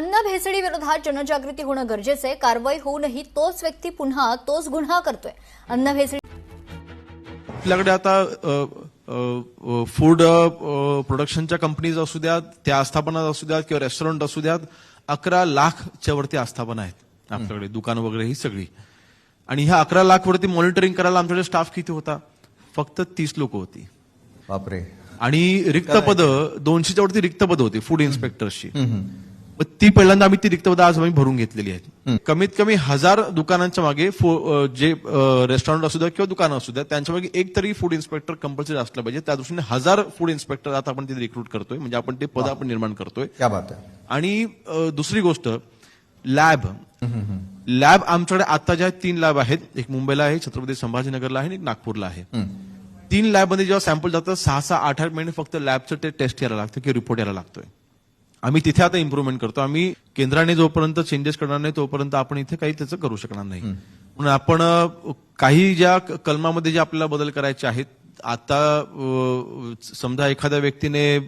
अन्न भेसडी विरोधात जनजागृती होणं गरजेचं आहे. कारवाई होऊनही तोच व्यक्ती पुन्हा तोच गुन्हा करतोय. अन्न भेसडी आपल्याकडे आता फूड प्रोडक्शनच्या कंपनीज असू द्यात, त्या आस्थापना असू द्यात किंवा रेस्टॉरंट असू द्यात, 11 लाखच्या वरती आस्थापना आहेत आपल्याकडे, दुकानं वगैरे ही सगळी. आणि ह्या 11 लाख वरती मॉनिटरिंग करायला आमच्याकडे स्टाफ किती होता? फक्त 30 लोक होती. बापरे. आणि रिक्त पदं 200च्या वरती रिक्त पदं होती फूड इन्स्पेक्टरची. ती पहिल्यांदा आम्ही ती रिक्त पदं आज आम्ही भरून घेतलेली आहेत. कमीत कमी 1000 दुकानांच्या मागे जे रेस्टॉरंट असू द्या किंवा दुकानं असू द्या, त्यांच्या मागे एक तरी फूड इन्स्पेक्टर कंपल्सरी असलं पाहिजे. त्या दृष्टीने 1000 फूड इन्स्पेक्टर आता आपण तिथे रिक्रूट करतोय, म्हणजे आपण ते पद आपण निर्माण करतोय. क्या बात आहे. आणि दुसरी गोष्ट, लॅब आमच्याकडे आता ज्या 3 लॅब आहेत, एक मुंबईला आहे, छत्रपती संभाजीनगरला आहे आणि एक नागपूरला आहे. 3 लॅबमध्ये जेव्हा सॅम्पल जातं 6-8 महिने फक्त लॅबचं ते टेस्ट यायला लागतं की रिपोर्ट यायला लागतोय. आम्ही तिथे आता इम्प्रुव्हमेंट करतो. आम्ही केंद्राने जोपर्यंत चेंजेस करणार नाही तोपर्यंत आपण इथे काही त्याचं करू शकणार नाही. म्हणून आपण काही ज्या कलमामध्ये जे आपल्याला बदल करायचे आहेत, आता समजा एखाद्या व्यक्तीने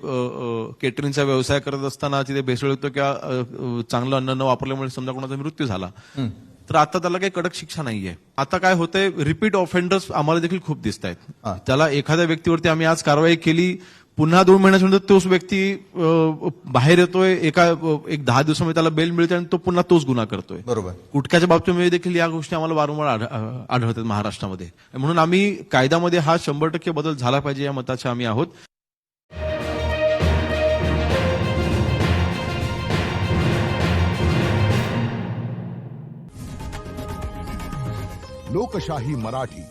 केटरिंगचा व्यवसाय करत असताना तिथे भेसळ होतो किंवा चांगलं अन्न न वापरल्यामुळे समजा कोणाचा मृत्यू झाला, तर आता त्याला काही कडक शिक्षा नाहीये. आता काय होतंय, रिपीट ऑफेंडर्स आम्हाला देखील खूप दिसत आहेत. त्याला एखाद्या व्यक्तीवरती आम्ही आज कारवाई केली, पुन्हा 2 महिन्याच्या तोच व्यक्ती बाहेर येतोय, एक 10 दिवसामध्ये त्याला बेल मिळते आणि तो पुन्हा तोच गुन्हा करतोय. बरोबर. गुटख्याच्या बाबतीमध्ये देखील या गोष्टी आम्हाला वारंवार आढळतात महाराष्ट्रामध्ये. म्हणून आम्ही कायद्यामध्ये हा 100% बदल झाला पाहिजे या मताचे आम्ही आहोत. लोकशाही मराठी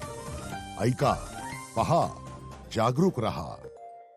ऐका, पहा, जागरूक रहा.